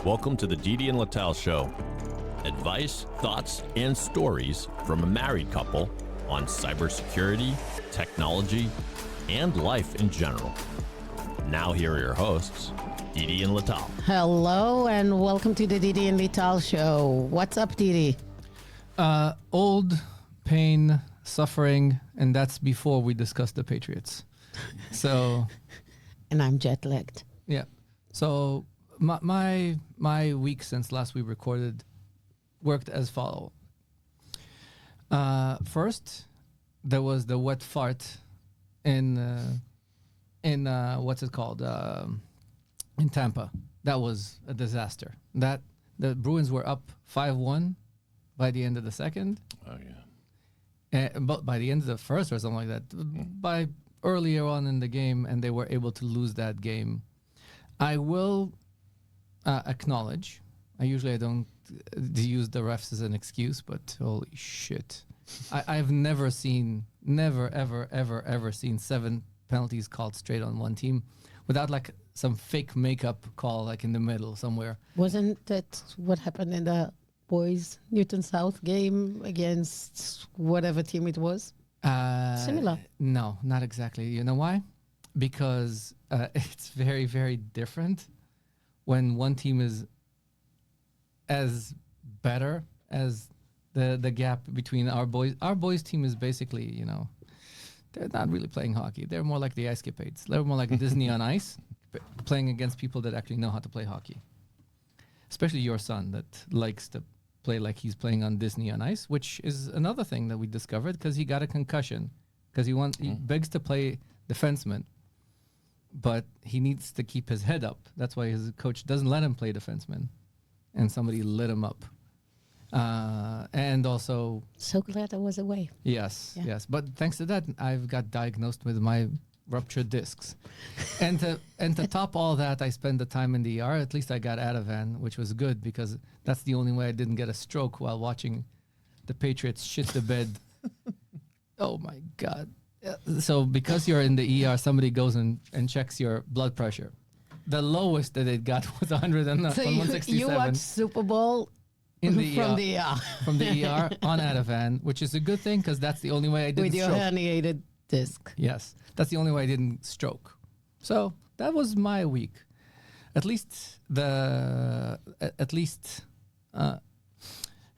Welcome to the Didi and Lital Show. Advice, thoughts, and stories from a married couple on cybersecurity, technology, and life in general. Now here are your hosts, Didi and Lital. Hello and welcome to the Didi and Lital Show. What's up, Didi? Old, pain, suffering, and that's before we discuss the Patriots. So, And I'm jet lagged. yeah. So my week since last we recorded worked as follow. First, there was the wet fart in what's it called in Tampa. That was a disaster. That the Bruins were up 5-1 by the end of the second. Oh, yeah. But by the end of the first or something like that, by earlier on in the game, and they were able to lose that game. I will acknowledge, I don't use the refs as an excuse, but holy shit. I've never, ever seen 7 penalties called straight on one team without like some fake makeup call like in the middle somewhere. Wasn't that what happened in the boys Newton South game against whatever team it was? Similar. No, not exactly. You know why? Because it's very, very different when one team is as better as the gap between our boys. Our boys team is basically, they're not really playing hockey. They're more like the Ice Capades. They're more like Disney on ice, playing against people that actually know how to play hockey. Especially your son that likes to play like he's playing on Disney on ice, which is another thing that we discovered because he got a concussion because he begs to play defenseman, but he needs to keep his head up. That's why his coach doesn't let him play defenseman, and somebody lit him up. And also, So glad I was away. yes. But thanks to that, I've got diagnosed with my ruptured discs. and to top all that, I spent the time in the ER. At least I got Ativan, which was good because that's the only way I didn't get a stroke while watching the Patriots shit the bed. Oh my God. So because you're in the ER, somebody goes and checks your blood pressure. The lowest that it got was 167. You watched Super Bowl in the from ER, the ER. From the ER on Ativan, which is a good thing because that's the only way I didn't With your stroke. herniated disc. Yes, that's the only way I didn't stroke. So that was my week. At least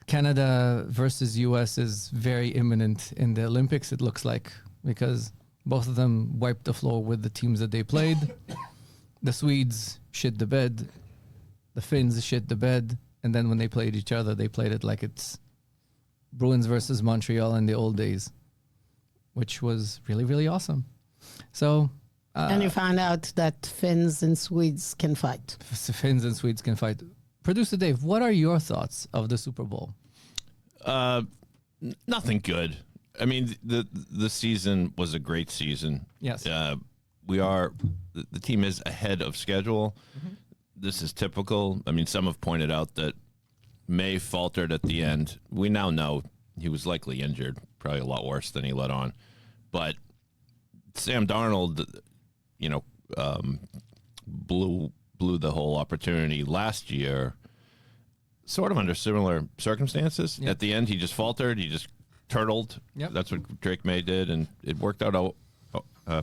Canada versus US is very imminent in the Olympics. It looks like because both of them wiped the floor with the teams that they played. The Swedes shit the bed. The Finns shit the bed. And then when they played each other, they played it like it's Bruins versus Montreal in the old days, which was really, really awesome. So, And you found out that Finns and Swedes can fight. Finns and Swedes can fight. Producer Dave, what are your thoughts of the Super Bowl? Nothing good. I mean, the season was a great season. Yes. The team is ahead of schedule. Mm-hmm. This is typical. I mean, some have pointed out that May faltered at the end. We now know he was likely injured, probably a lot worse than he let on. But Sam Darnold, blew the whole opportunity last year, sort of under similar circumstances. Yep. At the end, he just faltered. He just turtled. Yep. That's what Drake May did, and it worked out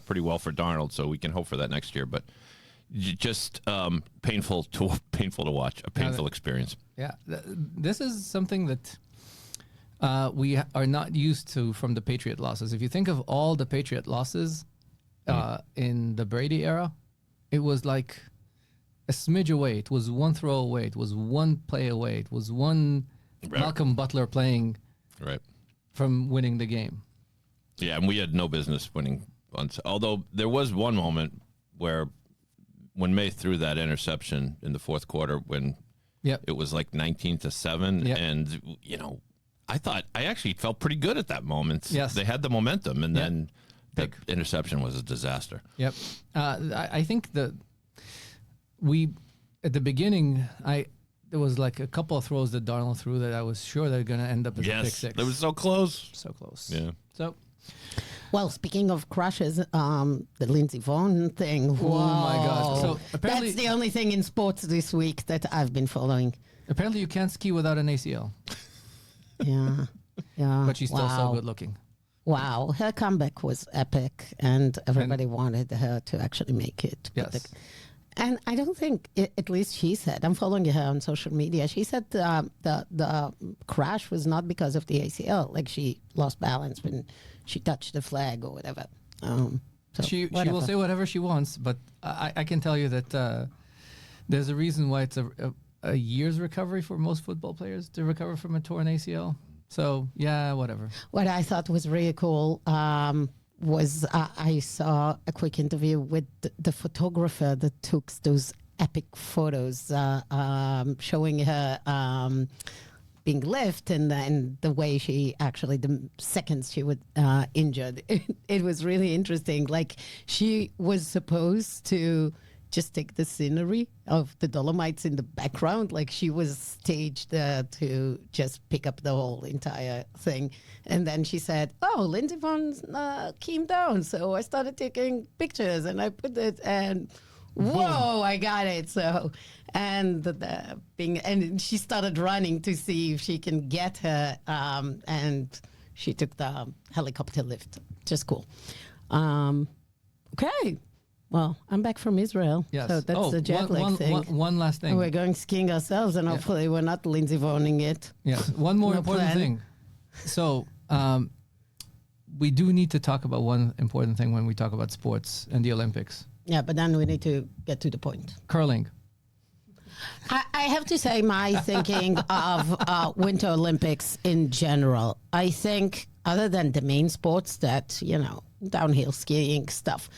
pretty well for Darnold. So we can hope for that next year. But just painful to watch, a painful experience. Yeah, this is something that we are not used to from the Patriot losses. If you think of all the Patriot losses in the Brady era, it was like a smidge away. It was one throw away. It was one play away. It was one Malcolm Butler playing from winning the game. Yeah, and we had no business winning. Although there was one moment where when May threw that interception in the fourth quarter when it was like 19-7, and I actually felt pretty good at that moment. Yes. They had the momentum, and then the interception was a disaster. Yep. I think that at the beginning, there was like a couple of throws that Darnold threw that I was sure they're going to end up as a pick six. It was so close. So close. Yeah. So Well, speaking of crushes, the Lindsey Vonn thing. Oh my gosh! So apparently, that's the only thing in sports this week that I've been following. Apparently, you can't ski without an ACL. Yeah, yeah. But she's still so good looking. Wow, her comeback was epic, and everybody wanted her to actually make it. Yes. And I don't think, at least she said, I'm following her on social media. She said the crash was not because of the ACL. Like she lost balance when she touched the flag or whatever. So she will say whatever she wants, but I can tell you that there's a reason why it's a year's recovery for most football players to recover from a torn ACL. So, yeah, whatever. What I thought was really cool was I saw a quick interview with the photographer that took those epic photos showing her being lifted and then the way she actually, the seconds she was injured. It was really interesting. Like she was supposed to just take the scenery of the Dolomites in the background. Like she was staged to just pick up the whole entire thing. And then she said, oh, Lindsey Vonn came down. So I started taking pictures and I put it and whoa, I got it. So, and and she started running to see if she can get her. And she took the helicopter lift. Just cool. Okay. Well, I'm back from Israel. Yes. So that's the jet lag thing. One last thing. We're going skiing ourselves, and hopefully we're not Lindsey Vonning it. Yes. One more important thing. So we do need to talk about one important thing when we talk about sports and the Olympics. Yeah, but then we need to get to the point. Curling. I have to say my thinking of Winter Olympics in general. I think other than the main sports that, downhill skiing stuff,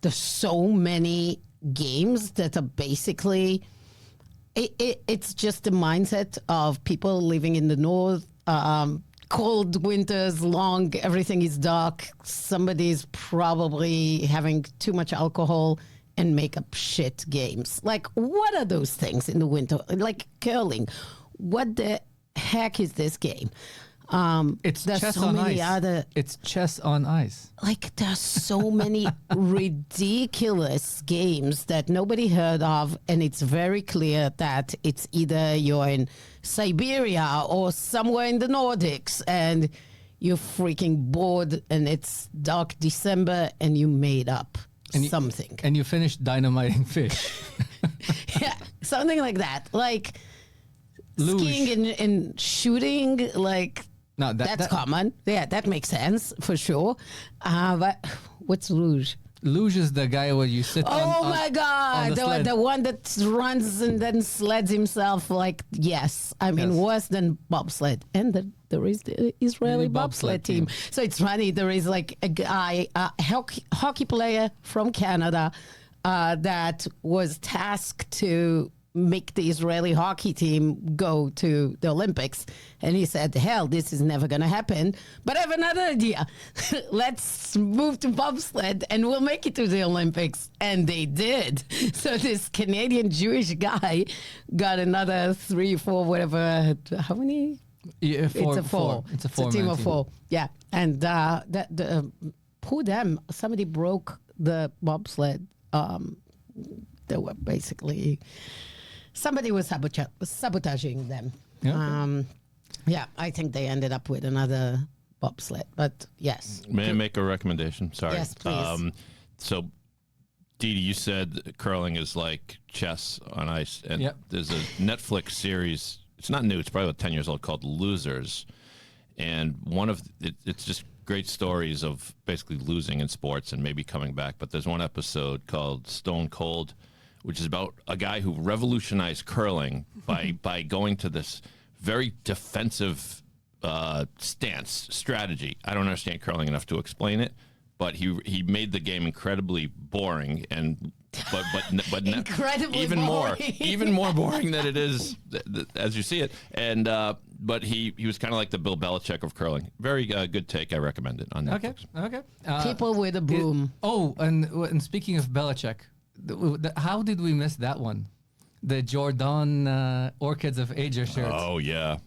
there's so many games that are basically, it's just the mindset of people living in the north, cold winters, long, everything is dark. Somebody's probably having too much alcohol and make up shit games. Like, what are those things in the winter? Like curling. What the heck is this game? It's chess on ice. It's chess on ice. Like there's so many ridiculous games that nobody heard of, and it's very clear that it's either you're in Siberia or somewhere in the Nordics, and you're freaking bored, and it's dark December, and you made up something. And you finished dynamiting fish. Yeah, something like that. Like luge. Skiing and shooting, like. No, that's common. Yeah, that makes sense for sure. But what's luge? Luge is the guy where you sit Oh my God. The one that runs and then sleds himself like, yes. I mean, worse than bobsled. And there is the Israeli bobsled team. So it's funny. There is like a guy, a hockey player from Canada that was tasked to make the Israeli hockey team go to the Olympics. And he said, hell, this is never going to happen. But I have another idea. Let's move to bobsled and we'll make it to the Olympics. And they did. So this Canadian Jewish guy got another 3, 4, whatever. How many? Yeah, it's a 4. It's a team of 4. Yeah. And poor them. Somebody broke the bobsled. They were basically... Somebody was sabotaging them. Yeah, I think they ended up with another bobsled. But yes. May I make a recommendation? Sorry. Yes, please. So, Didi, you said curling is like chess on ice. And there's a Netflix series. It's not new. It's probably about 10 years old called Losers. And it's just great stories of basically losing in sports and maybe coming back. But there's one episode called Stone Cold, which is about a guy who revolutionized curling by going to this very defensive strategy. I don't understand curling enough to explain it, but he made the game incredibly boring but incredibly even boring. more boring than it is as you see it. And but he was kind of like the Bill Belichick of curling. Very good take. I recommend it on Netflix. Okay. People with a broom. And speaking of Belichick. How did we miss that one? The Jordan Orchids of Asia shirt. Oh, yeah.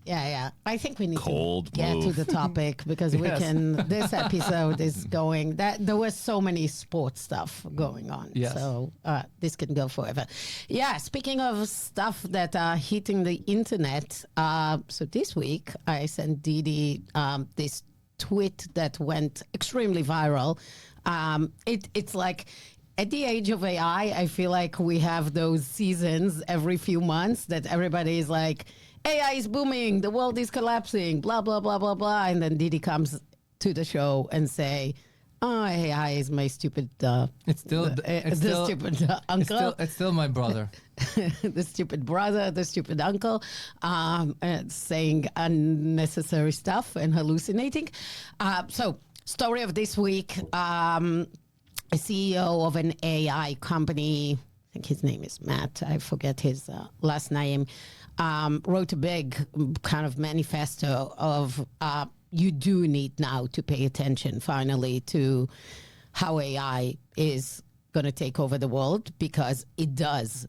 Yeah. I think we need Cold to get to move. the topic because we Yes. can. This episode is going. That there was so many sports stuff going on. Yes. So this can go forever. Yeah. Speaking of stuff that are hitting the internet, so this week I sent Didi this tweet that went extremely viral. It's like. At the age of AI, I feel like we have those seasons every few months that everybody is like, AI is booming, the world is collapsing, blah, blah, blah, blah, blah. And then Didi comes to the show and say, oh, AI is my stupid... It's still stupid uncle. It's still my brother. The stupid brother, the stupid uncle, and saying unnecessary stuff and hallucinating. So, story of this week... a CEO of an AI company, I think his name is Matt, I forget his last name, wrote a big kind of manifesto of you do need now to pay attention finally to how AI is going to take over the world because it does.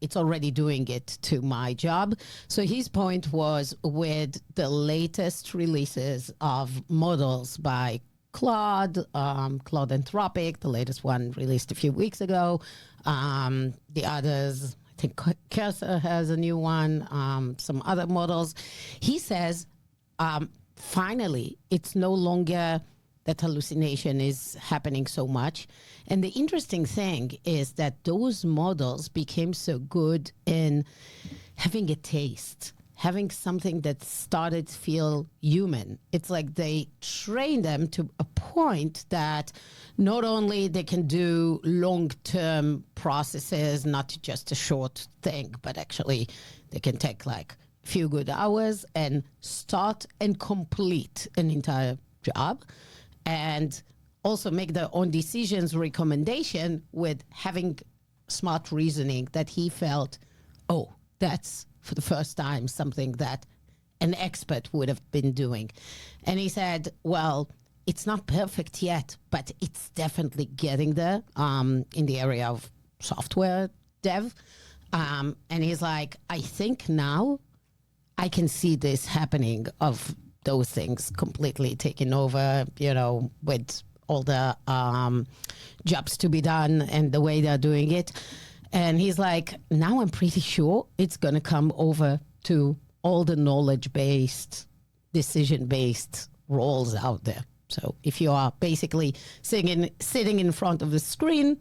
It's already doing it to my job. So his point was with the latest releases of models by Claude Anthropic, the latest one released a few weeks ago. The others, I think Cursor has a new one, some other models. He says, finally, it's no longer that hallucination is happening so much. And the interesting thing is that those models became so good in having a taste, having something that started to feel human. It's like they train them to a point that not only they can do long-term processes, not just a short thing, but actually they can take like a few good hours and start and complete an entire job and also make their own decisions, recommendation with having smart reasoning that he felt, oh, that's for the first time something that an expert would have been doing. And he said, well, it's not perfect yet, but it's definitely getting there in the area of software dev. And he's like, I think now I can see this happening of those things completely taking over, you know, with all the jobs to be done and the way they're doing it. And he's like, now I'm pretty sure it's going to come over to all the knowledge-based, decision-based roles out there. So if you are basically sitting in front of the screen,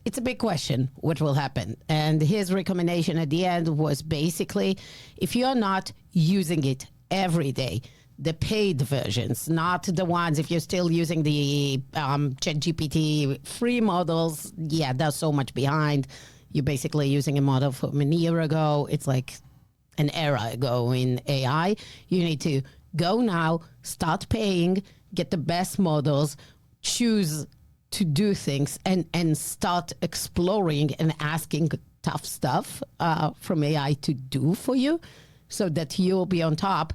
it's a big question what will happen. And his recommendation at the end was basically, if you're not using it every day, the paid versions, not the ones, if you're still using the ChatGPT free models, yeah, they're so much behind. You're basically using a model from a year ago. It's like an era ago in AI. You need to go now, start paying, get the best models, choose to do things, and start exploring and asking tough stuff from AI to do for you so that you'll be on top.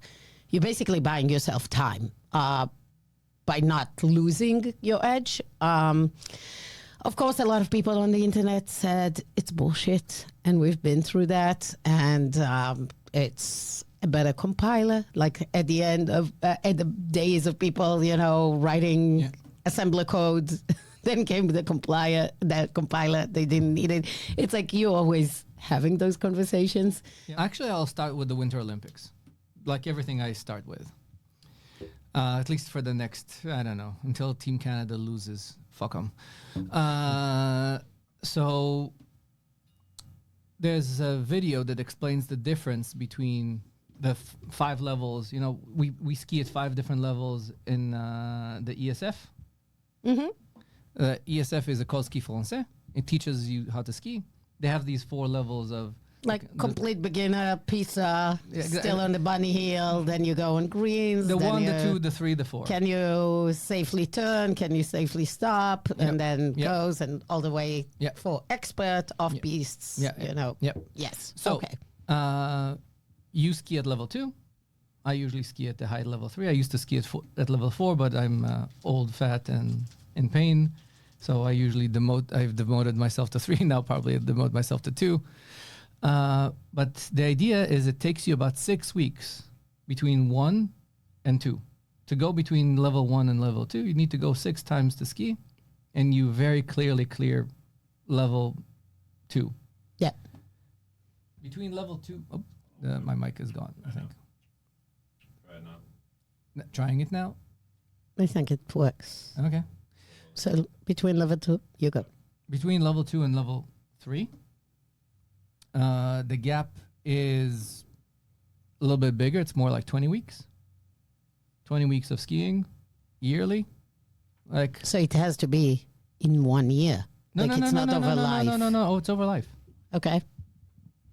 You're basically buying yourself time by not losing your edge. Of course, a lot of people on the internet said it's bullshit, and we've been through that, and it's a better compiler. Like at the end of at the days of people, you know, writing assembler code, then came the compiler. They didn't need it. It's like you're always having those conversations. Yeah. Actually, I'll start with the Winter Olympics. Like everything I start with, at least for the next, I don't know, until Team Canada loses. Fuck them. So there's a video that explains the difference between the 5 levels. You know, we ski at 5 different levels in the ESF. Mm-hmm. ESF is a École ski français. It teaches you how to ski. They have these 4 levels of like complete beginner, pizza, still on the bunny hill, then you go on greens. The 1, the 2, the 3, the 4. Can you safely turn? Can you safely stop? And then goes and all the way for expert off-pistes, you know. Yes. So, okay. You ski at level 2. I usually ski at the high level 3. I used to ski at level 4, but I'm old, fat, and in pain. So I usually I've demoted myself to 3. Now probably demote myself to 2. But the idea is it takes you about 6 weeks between 1 and 2. To go between level 1 and level 2, you need to go 6 times to ski, and you very clearly clear level 2. Yeah. Between level 2, my mic is gone, I think. Try it now. Trying it now? I think it works. Okay. So between level 2, you go. Between level 2 and level 3, the gap is a little bit bigger. It's more like 20 weeks. 20 weeks of skiing yearly. Like So it has to be in 1 year. no, like no, it's no, not no, over no, life. no. Oh, it's over life. Okay.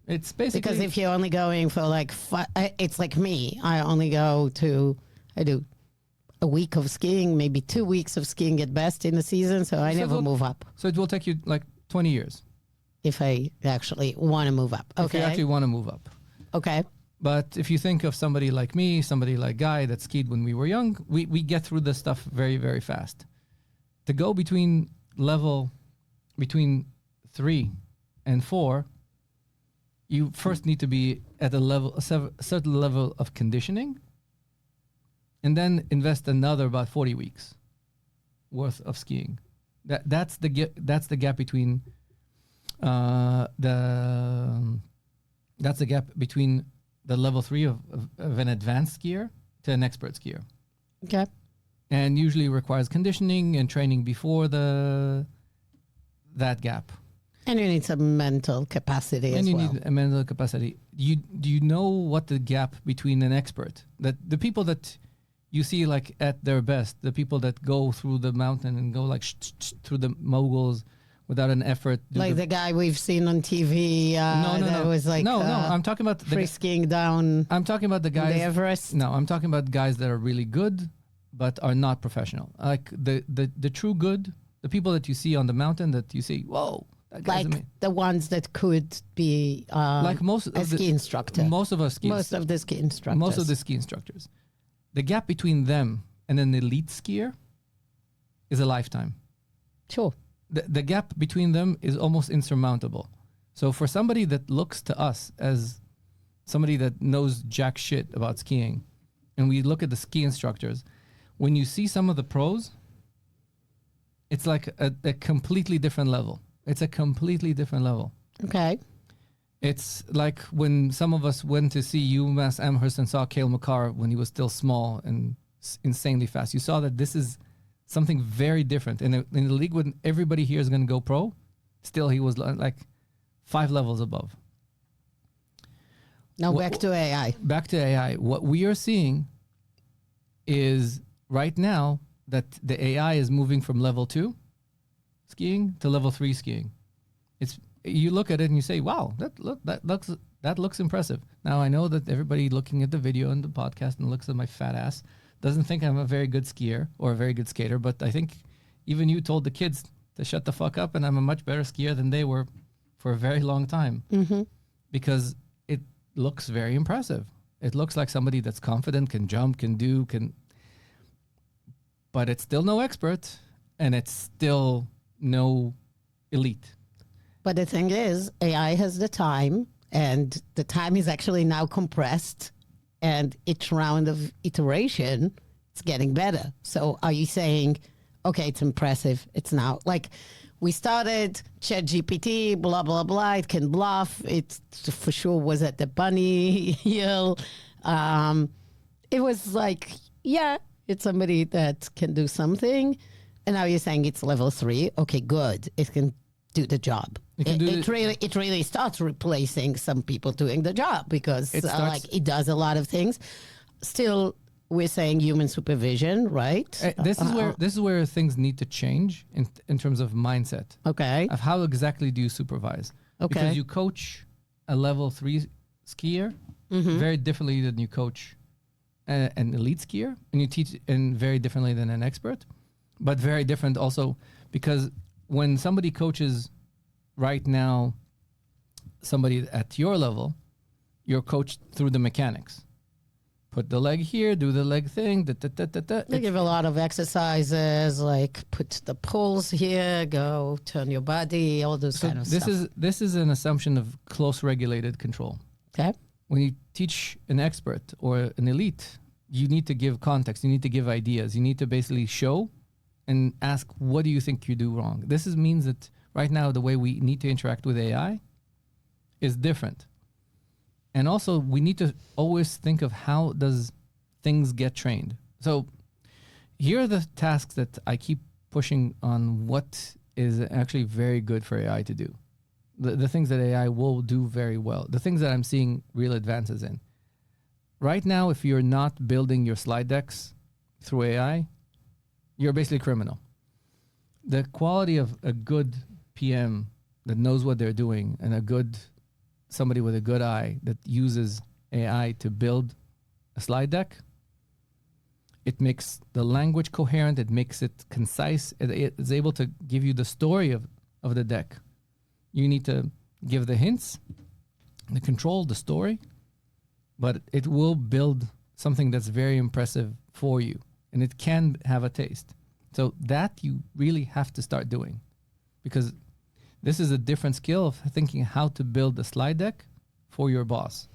It's basically Because if you're only going for like, it's like me. I only go to, I do a week of skiing, maybe 2 weeks of skiing at best in the season. So I So never look- move up so it will take you like 20 years if I actually want to move up. if Okay. you actually want to move up. Okay. But if you think of somebody like me, somebody like Guy that skied when we were young, we get through this stuff very, very fast. To go between 3 and 4, you first need to be at a certain level of conditioning, and then invest another about 40 weeks worth of skiing. That's the gap between the level 3 of an advanced skier to an expert skier, Okay. and usually requires conditioning and training before that gap. And you need some mental capacity And as you well. need a mental capacity. Do you know what the gap between an expert, that the people that you see like at their best, the people that go through the mountain and go like through the moguls without an effort, Like the guy we've seen on TV that was like I'm talking about free skiing down I'm talking about the the guys. Everest. No, I'm talking about guys that are really good, but are not professional. Like the true good, the people that you see on the mountain that you see, whoa, that guy's Like amazing. the ones that could be Like most a of the ski instructor. most of us ski Most of the ski instructors. most of the ski instructors, the gap between them and an elite skier is a lifetime. Sure. The gap between them is almost insurmountable. So for somebody that looks to us as somebody that knows jack shit about skiing, and we look at the ski instructors, when you see some of the pros, it's like a completely different level. It's a completely different level. Okay. It's like when some of us went to see UMass Amherst and saw Cale Makar when he was still small and insanely fast. You saw that this is something very different. In the league when everybody here is going to go pro, still he was like 5 levels above. Now back to AI. Back to AI. What we are seeing is right now that the AI is moving from level 2 skiing to level 3 skiing. It's you look at it and you say, "Wow, that looks impressive." Now I know that everybody looking at the video and the podcast and looks at my fat ass doesn't think I'm a very good skier or a very good skater, but I think even you told the kids to shut the fuck up, and I'm a much better skier than they were for a very long time because it looks very impressive. It looks like somebody that's confident, can jump, but it's still no expert, and it's still no elite. But the thing is, AI has the time, and the time is actually now compressed, and each round of iteration, it's getting better. So are you saying, okay, it's impressive, it's now, like, we started ChatGPT, blah, blah, blah, it can bluff, it for sure was at the bunny hill. It was like, yeah, it's somebody that can do something, and now you're saying it's level 3, okay, good, it can do the job. It really starts replacing some people doing the job because it does a lot of things. Still, we're saying human supervision, right? This is where things need to change in terms of mindset. Okay. Of how exactly do you supervise? Okay. Because you coach a level 3 skier very differently than you coach an elite skier, and you teach very differently than an expert, but very different also because when somebody coaches right now, somebody at your level, you're coached through the mechanics. put the leg here, do the leg thing. They give a lot of exercises, like put the poles here, go turn your body, all those kind of stuff. This is an assumption of close regulated control. Okay. When you teach an expert or an elite, you need to give context. You need to give ideas. You need to basically show and ask, what do you think you do wrong? Means that right now the way we need to interact with AI is different. And also, we need to always think of how does things get trained. So here are the tasks that I keep pushing on what is actually very good for AI to do. The things that AI will do very well. The things that I'm seeing real advances in. Right now, if you're not building your slide decks through AI, you're basically a criminal. The quality of a good PM that knows what they're doing and somebody with a good eye that uses AI to build a slide deck, it makes the language coherent, it makes it concise, it is able to give you the story of the deck. You need to give the hints, the control, the story, but it will build something that's very impressive for you, and it can have a taste. So that you really have to start doing, because this is a different skill of thinking how to build a slide deck for your boss.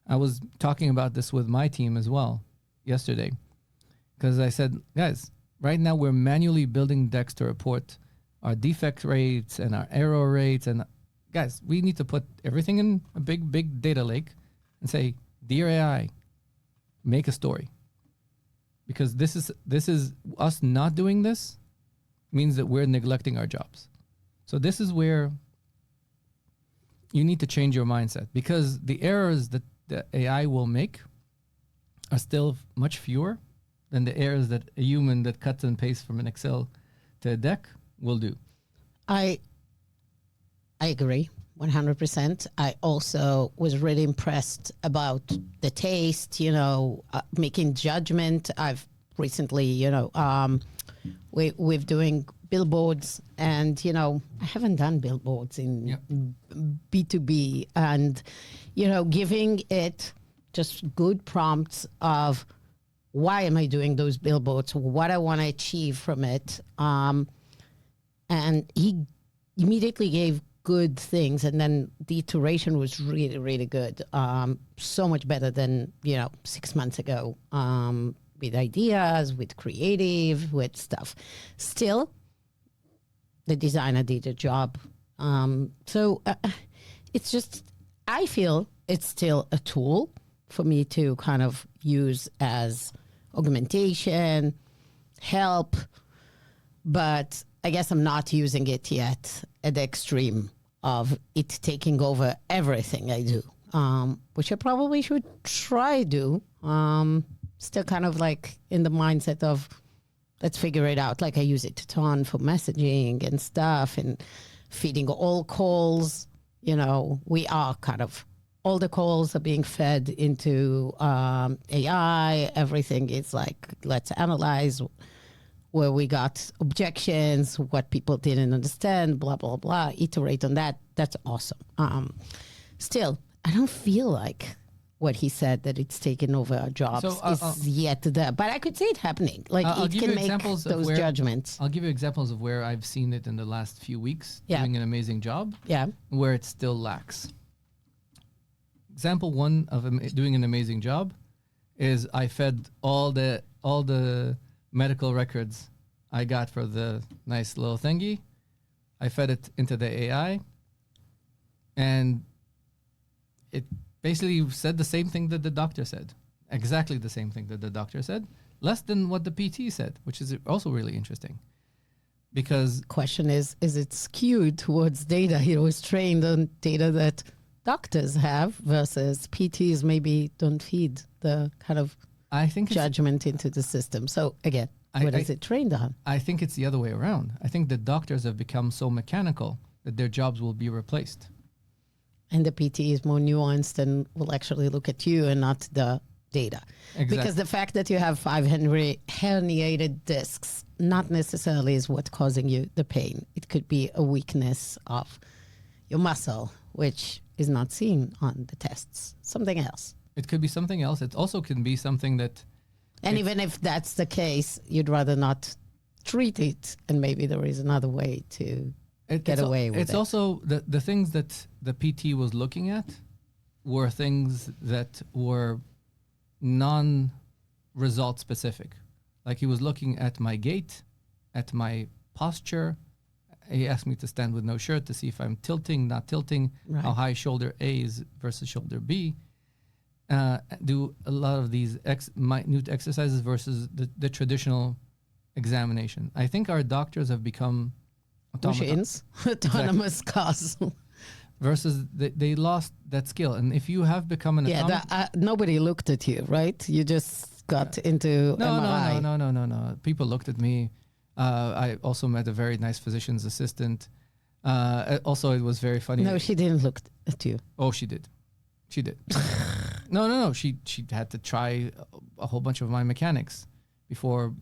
I was talking about this with my team as well yesterday, because I said, guys, right now we're manually building decks to report our defect rates and our error rates. And guys, we need to put everything in a big data lake and say, dear AI, make a story. Because this is us not doing this means that we're neglecting our jobs. So this is where you need to change your mindset, because the errors that the AI will make are still much fewer than the errors that a human that cuts and pastes from an Excel to a deck will do. I agree 100%. I also was really impressed about the taste, making judgment. I've recently, we're doing billboards, and I haven't done billboards in B2B, and giving it just good prompts of why am I doing those billboards, what I want to achieve from it, and he immediately gave good things, and then the iteration was really, really good, so much better than 6 months ago, with ideas, with creative, with stuff. Still, the designer did a job. So it's just, I feel it's still a tool for me to kind of use as augmentation, help, but I guess I'm not using it yet at the extreme of it taking over everything I do, which I probably should try do. Still kind of like in the mindset of, let's figure it out. Like I use it a ton for messaging and stuff and feeding all calls. We are kind of, all the calls are being fed into AI. Everything is like, let's analyze where we got objections, what people didn't understand, blah, blah, blah, iterate on that. That's awesome. Still, I don't feel like what he said, that it's taken over our jobs, is yet there. But I could see it happening. Like it can make those judgments. I'll give you examples of where I've seen it in the last few weeks doing an amazing job, where it still lacks. Example one of doing an amazing job is I fed all the medical records I got for the nice little thingy. I fed it into the AI, and it basically said the same thing that the doctor said. Exactly the same thing that the doctor said, less than what the PT said, which is also really interesting. Because question is it skewed towards data? He was trained on data that doctors have versus PTs maybe don't feed the kind of judgment into the system. So again, what is it trained on? I think it's the other way around. I think the doctors have become so mechanical that their jobs will be replaced. And the PT is more nuanced and will actually look at you and not the data. Exactly. Because the fact that you have 5 herniated discs not necessarily is what's causing you the pain. It could be a weakness of your muscle, which is not seen on the tests. Something else. It could be something else. It also can be something that. And even if that's the case, you'd rather not treat it, and maybe there is another way to get away with it. It's also the things that the PT was looking at were things that were non-result specific. Like he was looking at my gait, at my posture. He asked me to stand with no shirt to see if I'm tilting, not tilting, how high shoulder A is versus shoulder B. Do a lot of these minute exercises versus the traditional examination. I think our doctors have become machines, autonomous cars. Versus they lost that skill. And if you have become an nobody looked at you, right? You just got into MRI. No. People looked at me. I also met a very nice physician's assistant. Also, it was very funny. No, she didn't look at you. Oh, she did. She did. No. She had to try a whole bunch of my mechanics before,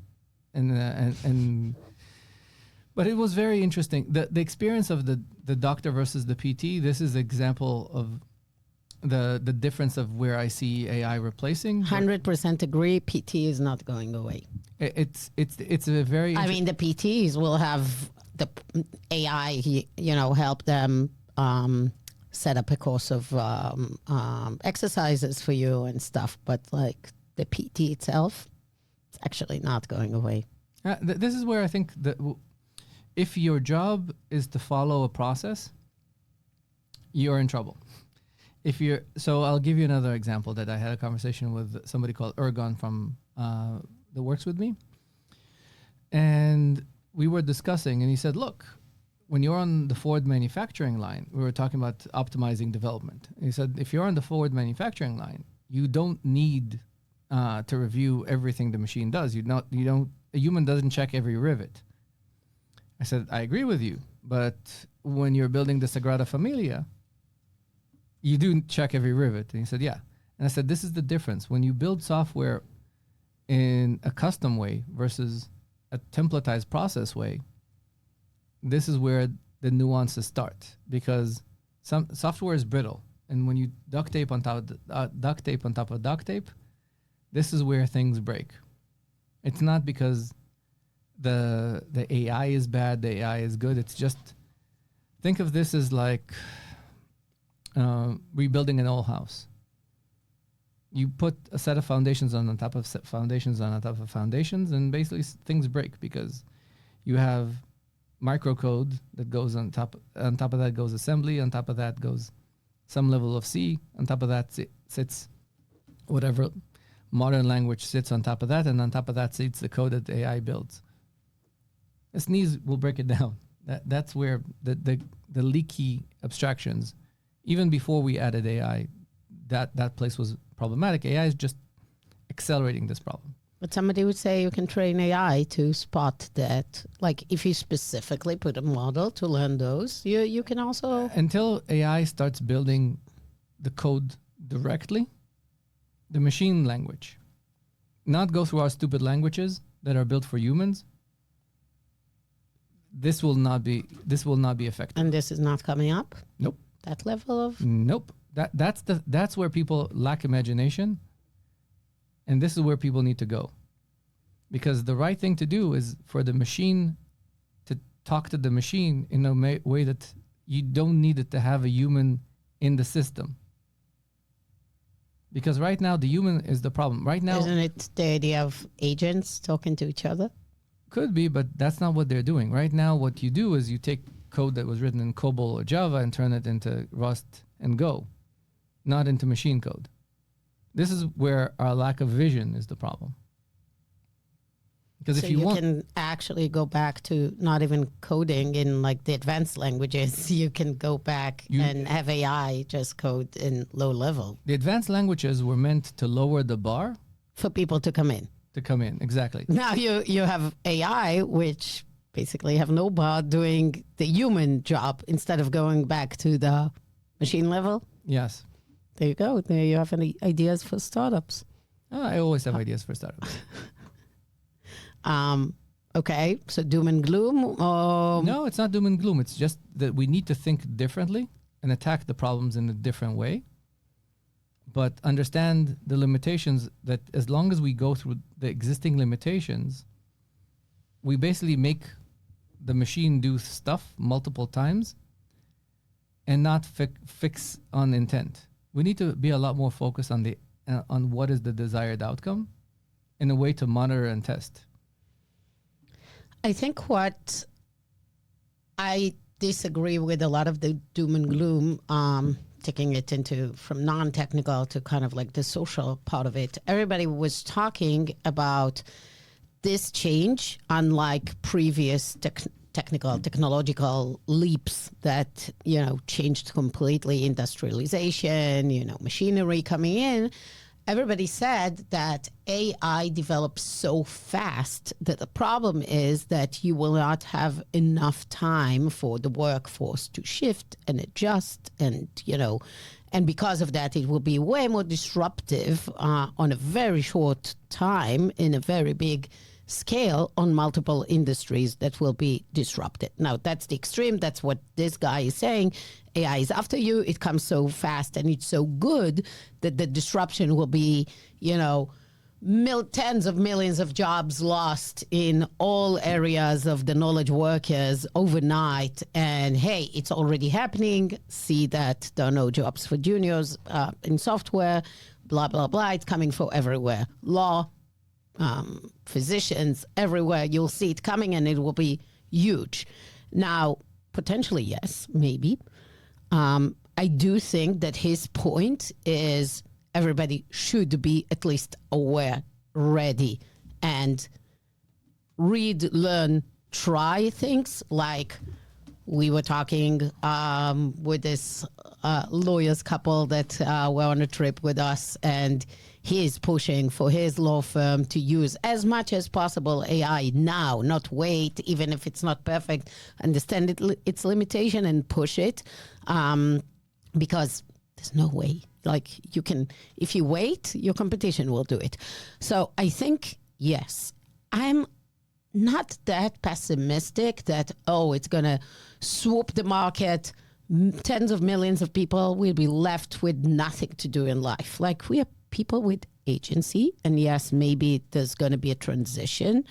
and but it was very interesting. The experience of the doctor versus the PT. This is an example of the difference of where I see AI replacing. 100% agree. PT is not going away. It's a very. I mean, the PTs will have the AI, help them set up a course of exercises for you and stuff. But like the PT itself, it's actually not going away. This is where I think that if your job is to follow a process, you're in trouble. So I'll give you another example that I had a conversation with somebody called Ergon from that works with me, and we were discussing, and he said, "Look, when you're on the Ford manufacturing line, we were talking about optimizing development. And he said, if you're on the Ford manufacturing line, you don't need to review everything the machine does. A human doesn't check every rivet." I said, I agree with you, but when you're building the Sagrada Familia, you do check every rivet. And he said, yeah. And I said, this is the difference. When you build software in a custom way versus a templatized process way, this is where the nuances start, because some software is brittle, and when you duct tape on top of duct tape, this is where things break. It's not because the AI is bad, the AI is good. It's just, think of this as like rebuilding an old house. You put a set of foundations on top of foundations on top of foundations, and basically things break because you have microcode that goes on top. On top of that goes assembly. On top of that goes some level of C. On top of that sits whatever modern language sits on top of that, and on top of that sits the code that the AI builds. A sneeze will break it down. That's where the leaky abstractions, even before we added AI, that place was problematic. AI is just accelerating this problem. But somebody would say you can train AI to spot that. Like if you specifically put a model to learn those, you can also... Until AI starts building the code directly, the machine language, not go through our stupid languages that are built for humans, this will not be effective. And this is not coming up? Nope. That level of... Nope. That's where people lack imagination. And this is where people need to go. Because the right thing to do is for the machine to talk to the machine in a way that you don't need it to have a human in the system. Because right now, the human is the problem. Right now... Isn't it the idea of agents talking to each other? Could be, but that's not what they're doing. Right now, what you do is you take code that was written in COBOL or Java and turn it into Rust and Go, not into machine code. This is where our lack of vision is the problem. Because so if you can actually go back to not even coding in like the advanced languages, you can go back and have AI just code in low level. The advanced languages were meant to lower the bar for people to come in. Exactly. Now you have AI, which basically have no bar doing the human job instead of going back to the machine level. Yes. There you go. There you have any ideas for startups. I always have ideas for startups. Okay, so doom and gloom? No, it's not doom and gloom. It's just that we need to think differently and attack the problems in a different way. but understand the limitations, that as long as we go through the existing limitations, we basically make the machine do stuff multiple times and not fix on intent. We need to be a lot more focused on the on what is the desired outcome in a way to monitor and test. I think what I disagree with a lot of the doom and gloom, taking it into from non-technical to kind of like the social part of it. Everybody was talking about this change, unlike previous technological leaps that, changed completely industrialization, machinery coming in. Everybody said that AI develops so fast that the problem is that you will not have enough time for the workforce to shift and adjust, and because of that, it will be way more disruptive on a very short time in a very big scale on multiple industries that will be disrupted. Now, that's the extreme. That's what this guy is saying. AI is after you. It comes so fast and it's so good that the disruption will be, tens of millions of jobs lost in all areas of the knowledge workers overnight. And hey, it's already happening. See that there are no jobs for juniors in software, blah, blah, blah. It's coming for everywhere. Law, physicians, everywhere. You'll see it coming and it will be huge. Now, potentially, yes, maybe. I do think that his point is everybody should be at least aware, ready, and read, learn, try things. Like we were talking with this lawyers couple that were on a trip with us, and he is pushing for his law firm to use as much as possible AI now, not wait, even if it's not perfect, understand its limitation and push it, because there's no way. Like you can, if you wait, your competition will do it. So I think, yes, I'm not that pessimistic that, it's going to swoop the market. Tens of millions of people will be left with nothing to do in life. Like we are people with agency, and yes, maybe there's going to be a transition,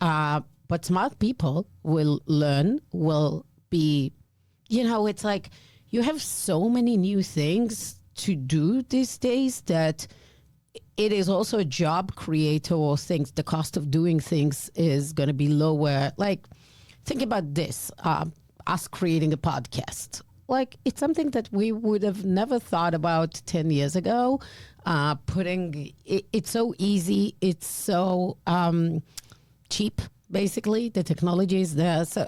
but smart people will learn, will be, it's like you have so many new things to do these days that it is also a job creator or things. The cost of doing things is going to be lower. Like, think about this, us creating a podcast. Like, it's something that we would have never thought about 10 years ago. It's so easy. It's so cheap, basically. The technology is there. So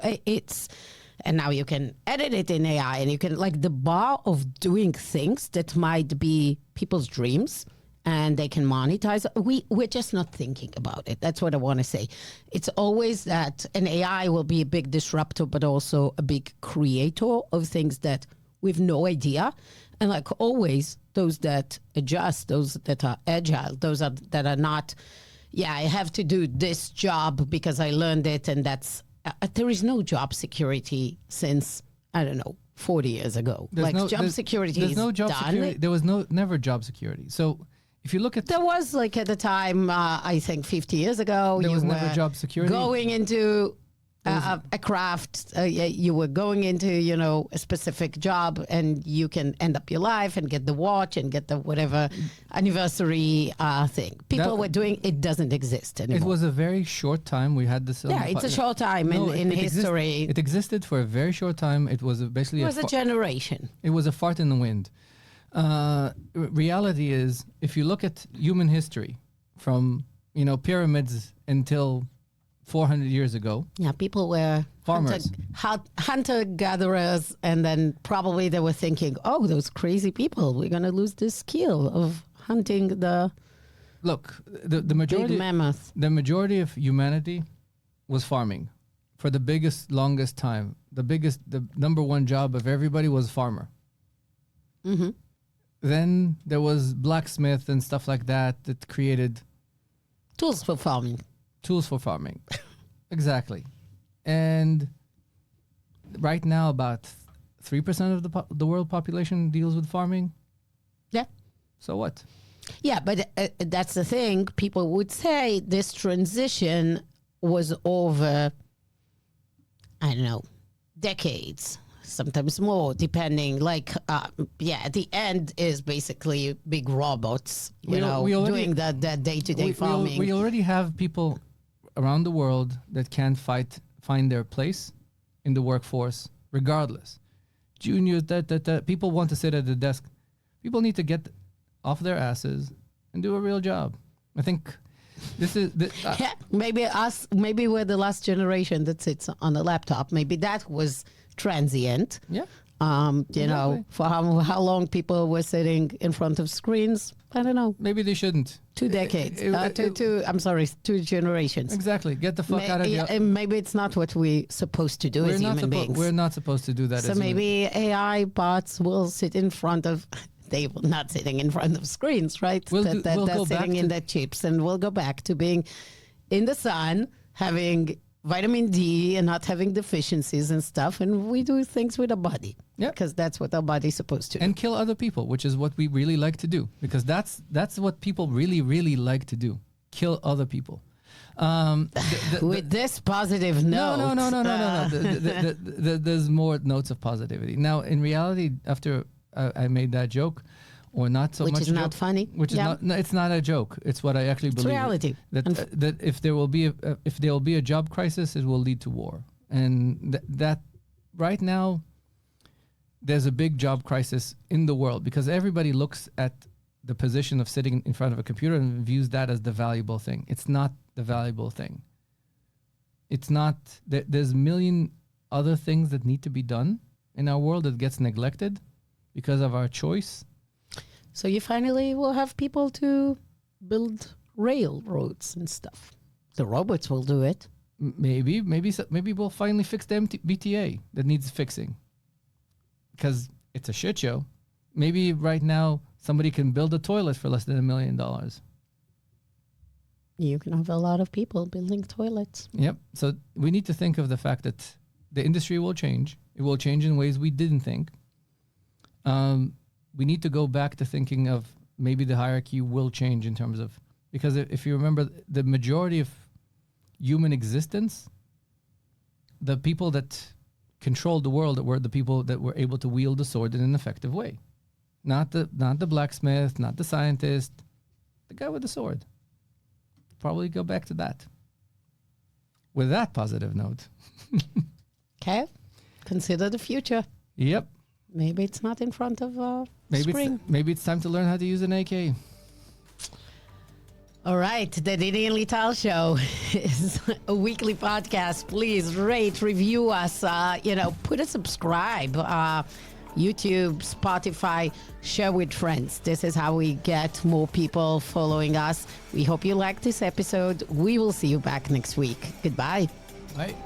and now you can edit it in AI, and you can, like, the bar of doing things that might be people's dreams and they can monetize. We're just not thinking about it. That's what I want to say. It's always that an AI will be a big disruptor, but also a big creator of things that we've no idea. And like always, those that adjust, those that are agile, that are not, I have to do this job because I learned it, and that's, there is no job security since, 40 years ago. Job security is no job done. Security. There was never job security. So if you look at... There was, like, at the time, I think 50 years ago, there was you never were job security. Going into a craft, you were going into, a specific job, and you can end up your life and get the watch and get the whatever anniversary thing. People were doing, it doesn't exist anymore. It was a very short time. We had this... it's a short time in history. It existed for a very short time. It was basically... It was a generation. It was a fart in the wind. Reality is, if you look at human history from, pyramids until 400 years ago. Yeah, people were farmers, hunter-gatherers, and then probably they were thinking, those crazy people, we're going to lose this skill of hunting the majority, big mammoth. The majority of humanity was farming for the longest time. The number one job of everybody was farmer. Mm-hmm. Then there was blacksmith and stuff like that created tools for farming. Exactly. And right now, about 3% of the world population deals with farming. Yeah. So what? Yeah, but that's the thing. People would say this transition was over, I don't know, decades, sometimes more, depending. Like, at the end is basically big robots, We already- doing that day-to-day farming. We already have people around the world that can find their place in the workforce, regardless. Juniors, people want to sit at the desk. People need to get off their asses and do a real job. I think this is Yeah, maybe we're the last generation that sits on a laptop. Maybe that was transient. yeah. Exactly. For how long people were sitting in front of screens, I don't know. Maybe they shouldn't. 2 decades. Two generations. Exactly. Get the fuck out of here. And maybe it's not what we're supposed to do as human beings. We're not supposed to do that. So maybe AI bots will sit in front of. They were not sitting in front of screens, right? We'll They're go sitting back in to- their chips, and we'll go back to being in the sun, having vitamin D and not having deficiencies and stuff. And we do things with our body. Yeah. Because that's what our body's supposed to do. and kill other people, which is what we really like to do, because that's what people really, really like to do. Kill other people. With this positive note. No. There's more notes of positivity. Now, in reality, after I made that joke, or not so Which much is not joke, funny. which is Yeah. not. No, it's not a joke. It's what I actually It's believe. reality. That if there will be a job crisis, it will lead to war, and that right now there's a big job crisis in the world because everybody looks at the position of sitting in front of a computer and views that as the valuable thing. It's not the valuable thing. It's not. There's a million other things that need to be done in our world that gets neglected because of our choice. So you finally will have people to build railroads and stuff. The robots will do it. Maybe we'll finally fix the BTA that needs fixing because it's a shit show. Maybe right now somebody can build a toilet for less than $1 million. You can have a lot of people building toilets. Yep. So we need to think of the fact that the industry will change. It will change in ways we didn't think. We need to go back to thinking of maybe the hierarchy will change in terms of, because if you remember the majority of human existence, the people that controlled the world were the people that were able to wield the sword in an effective way. Not the blacksmith, not the scientist, the guy with the sword. Probably go back to that. With that positive note. Okay. Consider the future. Yep. Maybe it's not in front of a Maybe screen. maybe it's time to learn how to use an AK. All right. The Didi and Lital show is a weekly podcast. Please rate, review us, put a subscribe. YouTube, Spotify, share with friends. This is how we get more people following us. We hope you liked this episode. We will see you back next week. Goodbye. Right.